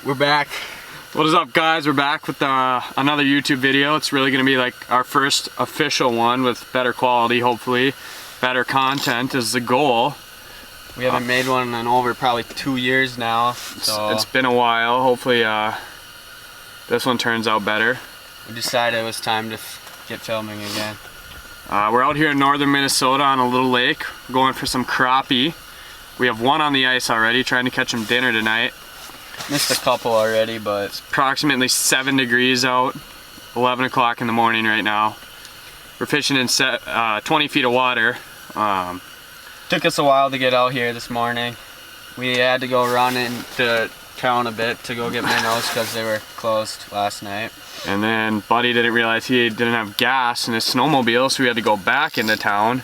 We're back. What is up, guys? We're back with another YouTube video. It's really going to be like our first official one with better quality, hopefully. Better content is the goal. We haven't made one in over probably 2 years now. So it's been a while. Hopefully this one turns out better. We decided it was time to get filming again. We're out here in northern Minnesota on a little lake. We're going for some crappie. We have one on the ice already, trying to catch some dinner tonight. Missed a couple already, but it's approximately 7 degrees out, 11 o'clock in the morning right now. We're fishing in 20 feet of water. Took us a while to get out here this morning. We had to go run into town a bit to go get minnows because they were closed last night. And then Buddy didn't realize he didn't have gas in his snowmobile, so we had to go back into town.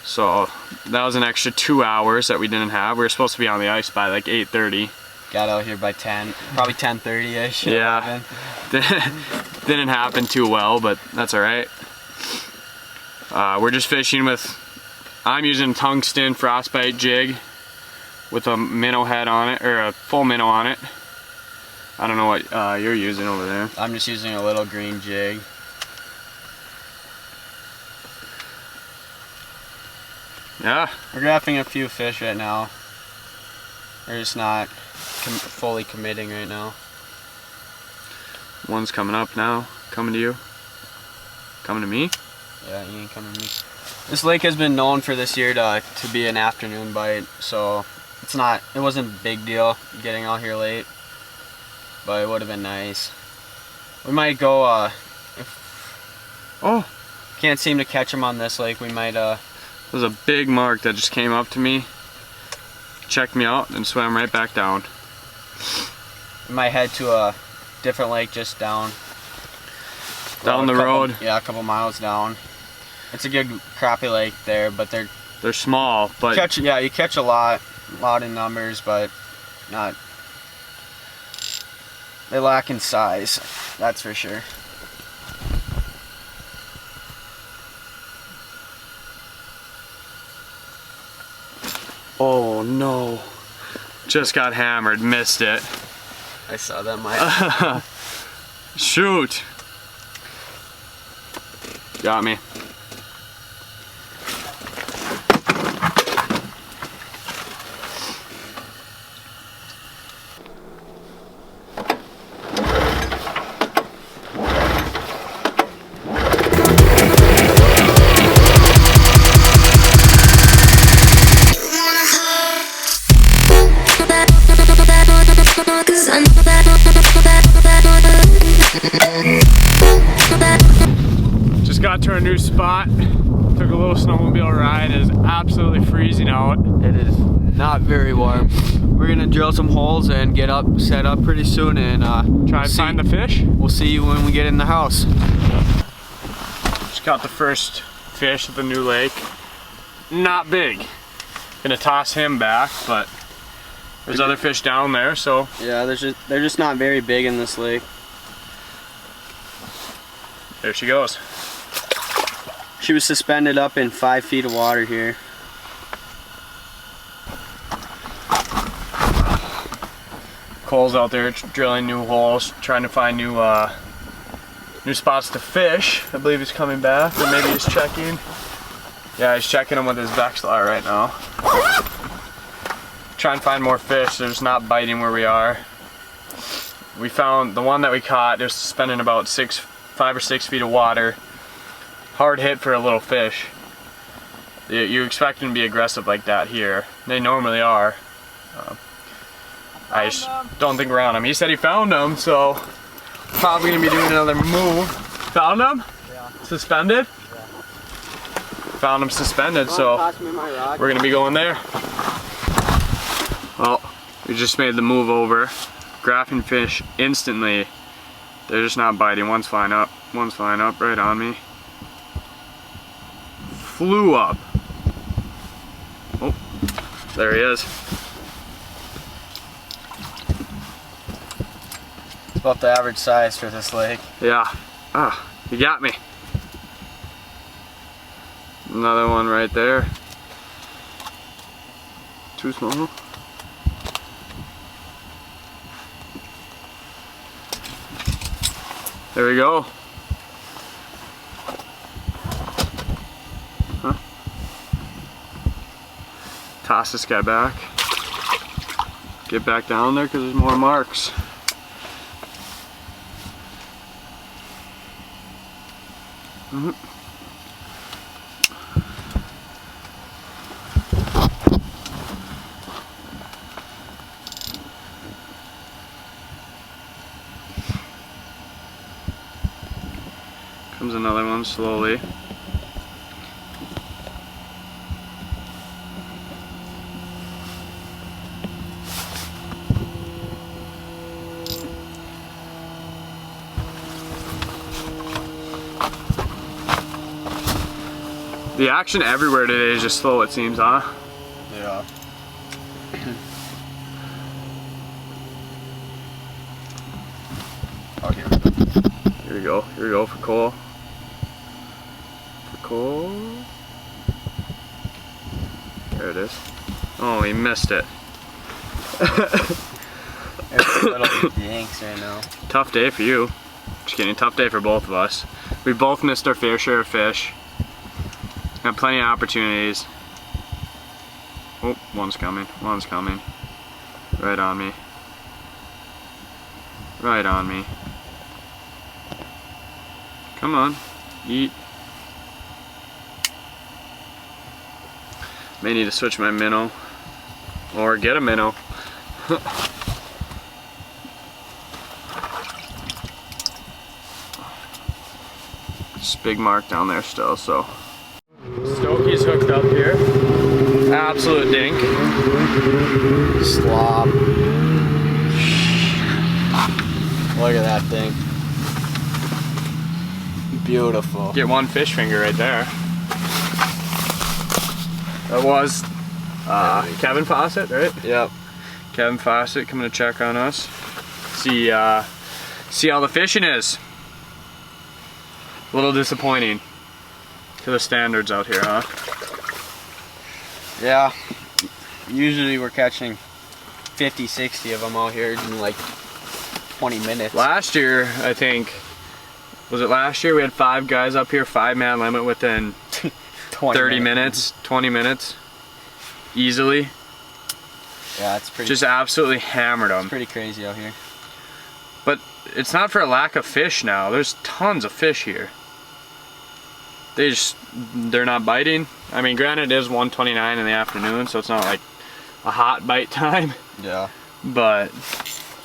So that was an extra 2 hours that we didn't have. We were supposed to be on the ice by like 8:30. Got out here by 10, probably 10:30ish. Yeah, didn't happen too well, but that's all right. We're just fishing with, I'm using tungsten frostbite jig with a minnow head on it, or a full minnow on it. I don't know what you're using over there. I'm just using a little green jig. Yeah. We're graphing a few fish right now. They're just not fully committing right now. One's coming up now. Coming to you. Coming to me? Yeah, he ain't coming to me. This lake has been known for this year to be an afternoon bite, so it wasn't a big deal getting out here late, but it would have been nice. We might go, if can't seem to catch them on this lake, we might, There's a big mark that just came up to me, checked me out, and swam right back down. We might head to a different lake just down the road. Yeah, a couple miles down. It's a good crappie lake there, but they're small. But you catch a lot in numbers, but not. They lack in size, that's for sure. Oh no. Just got hammered, missed it. I saw that, Mike. Shoot. Got me. Just got to our new spot. Took a little snowmobile ride. It is absolutely freezing out. It is not very warm. We're gonna drill some holes and get set up pretty soon and try to find the fish. We'll see you when we get in the house. Just got the first fish at the new lake. Not big. Gonna toss him back, but there's other fish down there, so. Yeah, they're just not very big in this lake. There she goes. She was suspended up in 5 feet of water here. Cole's out there drilling new holes, trying to find new spots to fish. I believe he's coming back, or maybe he's checking. Yeah, he's checking them with his Vexlar right now. Trying to find more fish. They're just not biting where we are. We found the one that we caught. They're suspended about 5 or 6 feet of water. Hard hit for a little fish. You expect them to be aggressive like that here. They normally are. I just don't think we're on him. He said he found them, so probably gonna be doing another move. Found him? Yeah. Suspended? Yeah. Found him suspended, so we're gonna be going there. Well, we just made the move over. Graphing fish instantly. They're just not biting. One's flying up right on me. Flew up. Oh, there he is. About the average size for this lake. Yeah. Ah, you got me. Another one right there. too small. There we go. Huh. Toss this guy back. Get back down there because there's more marks. Comes another one slowly. The action everywhere today is just slow, it seems, huh? Yeah. Oh, here we go. Here we go. Here we go for Cole. For Cole. There it is. Oh, he missed it. It's a little dinks right now. Tough day for you. Just kidding. Tough day for both of us. We both missed our fair share of fish. Got plenty of opportunities. Oh, one's coming. One's coming. Right on me. Right on me. Come on. Eat. May need to switch my minnow. Or get a minnow. Just big mark down there still, so. Stokey's hooked up here. Absolute dink. Slop. Look at that thing. Beautiful. Get one fish finger right there. That was Kevin Fawcett, right? Yep. Kevin Fawcett coming to check on us. See how the fishing is. A little disappointing to the standards out here, huh? Yeah. Usually we're catching 50, 60 of them out here in like 20 minutes. Last year, I think, was it last year? We had 5 guys up here, 5-man limit within 30 minutes, 20 minutes, easily. Yeah, it's pretty. Just absolutely hammered them. It's pretty crazy out here. But it's not for a lack of fish now. There's tons of fish here. They're not biting. I mean, granted it is 1:29 in the afternoon, so it's not like a hot bite time. Yeah. But,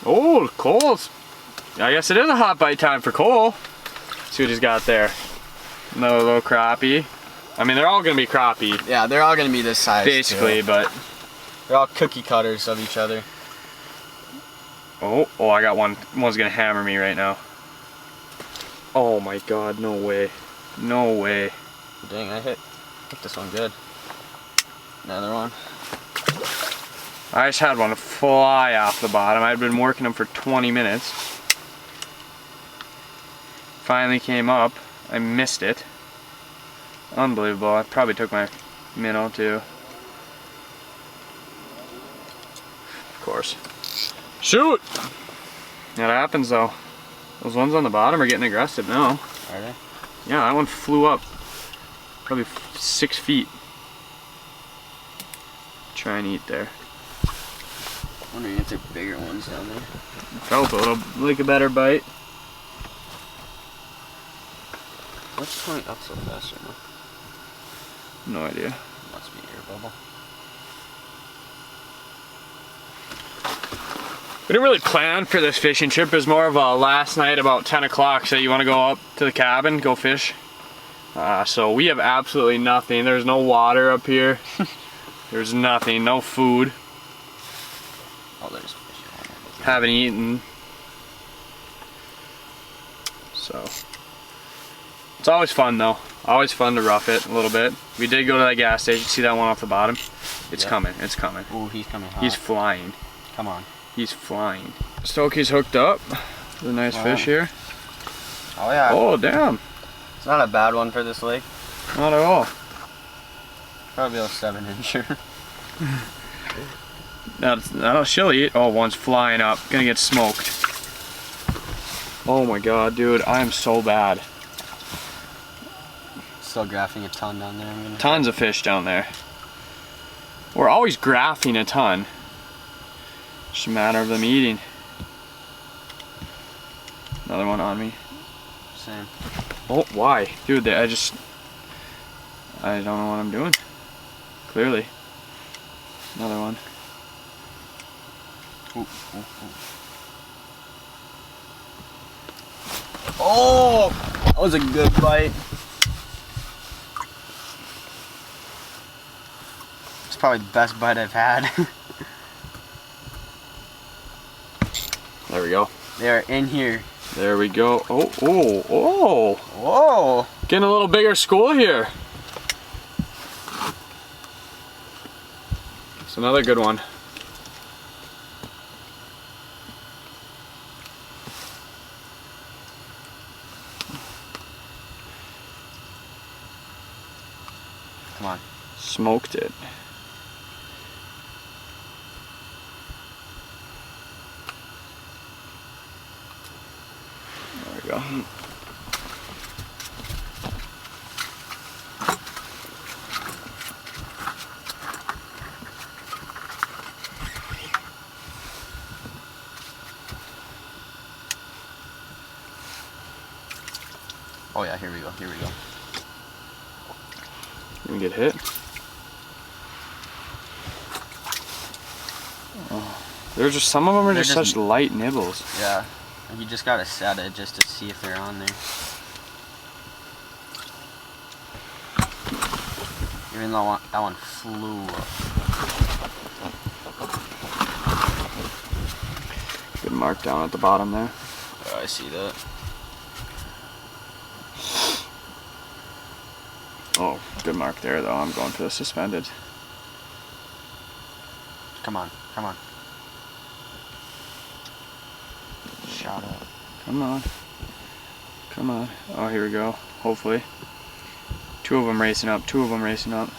oh, Cole's. I guess it is a hot bite time for Cole. See what he's got there. Another little crappie. I mean, they're all gonna be crappie. Yeah, they're all gonna be this size. Basically, too. but. They're all cookie cutters of each other. Oh, I got one. One's gonna hammer me right now. Oh my God, no way. No way. Dang, I hit this one good. Another one. I just had one fly off the bottom. I'd been working them for 20 minutes. Finally came up. I missed it. Unbelievable. I probably took my minnow too. Of course. Shoot! That happens though. Those ones on the bottom are getting aggressive now. Are they? Yeah, that one flew up. Probably 6 feet. Try and eat there. Wondering if they're bigger ones down there. Felt a little like a better bite. What's coming up so fast right now? No idea. Must be air bubble. We didn't really plan for this fishing trip. It was more of a last night about 10 o'clock. So you want to go up to the cabin, go fish. So we have absolutely nothing. There's no water up here. There's nothing, no food. Oh, there's fish. Haven't eaten. So it's always fun though. Always fun to rough it a little bit. We did go to that gas station. See that one off the bottom? It's coming. It's coming. Ooh, he's coming hot. He's flying. Come on. He's flying. Stokey's hooked up. There's a nice fish here. Oh yeah. Oh damn. It's not a bad one for this lake. Not at all. Probably a 7-incher. That'll she'll eat. Oh, one's flying up. Gonna get smoked. Oh my god, dude, I am so bad. Still graphing a ton down there. Tons of fish down there. We're always graphing a ton. It's a matter of them eating. Another one on me. Same. Oh, why? Dude, I don't know what I'm doing. Clearly. Another one. Ooh, ooh, ooh. Oh! That was a good bite. It's probably the best bite I've had. There we go. They're in here. There we go. Oh, oh, oh! Whoa! Getting a little bigger school here. It's another good one. Come on. Smoked it. There we go. Oh yeah, here we go, here we go. You can get hit. Oh, they're just, some of them are just such light nibbles. Yeah, you just gotta set it just to see if they're on there. Even though that one flew up. Good mark down at the bottom there. Oh, I see that. Oh, good mark there though. I'm going for the suspended. Come on, come on. Shot up. Come on. Come on. Oh, here we go. Hopefully. Two of them racing up. Two of them racing up.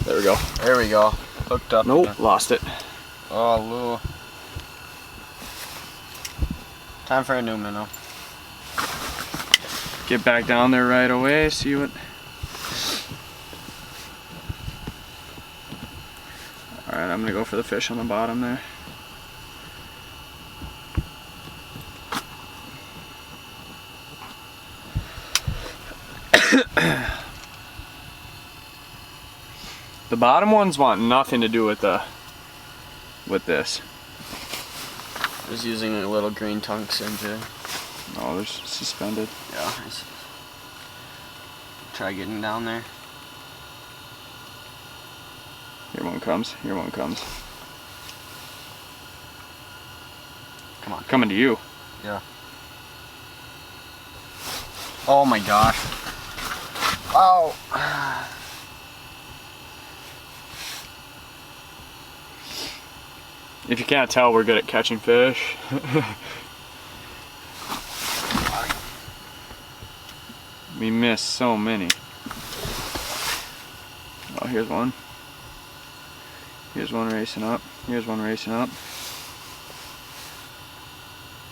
There we go. There we go. Hooked up. Nope, again. lost it. Oh, Lou. Time for a new minnow. Get back down there right away, see what... Alright, I'm gonna go for the fish on the bottom there. The bottom ones want nothing to do with this. I was using a little green tungsten to... Oh, they're suspended. Yeah. Try getting down there. Here one comes. Here one comes. Come on. Coming to you. Yeah. Oh my gosh. Wow. If you can't tell, we're good at catching fish. We miss so many. Oh, here's one. Here's one racing up. Here's one racing up.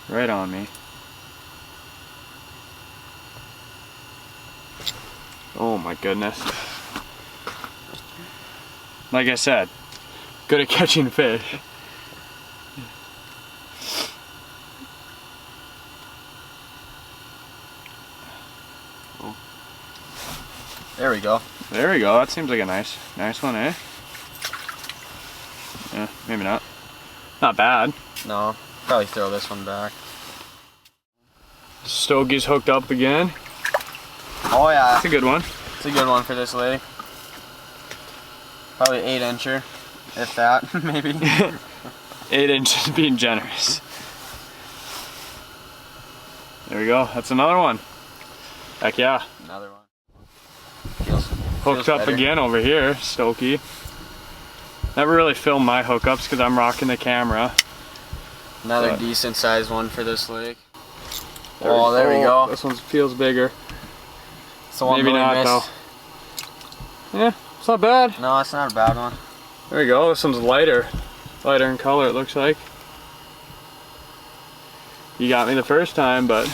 Right on me. Oh my goodness. Like I said, good at catching fish. There we go. There we go. That seems like a nice one, eh? Yeah, maybe not. Not bad. No, probably throw this one back. Stokey's hooked up again. Oh yeah. That's a good one. It's a good one for this lake. Probably 8-incher, if that, maybe. 8 inches being generous. There we go. That's another one. Heck yeah. Another one. Hooked up again over here, Stokey. Never really filmed my hookups because I'm rocking the camera. Another decent sized one for this lake. There we go. This one feels bigger. It's the one Maybe that we not missed. though. Yeah, it's not bad. No, it's not a bad one. There we go, this one's lighter in color it looks like. You got me the first time, but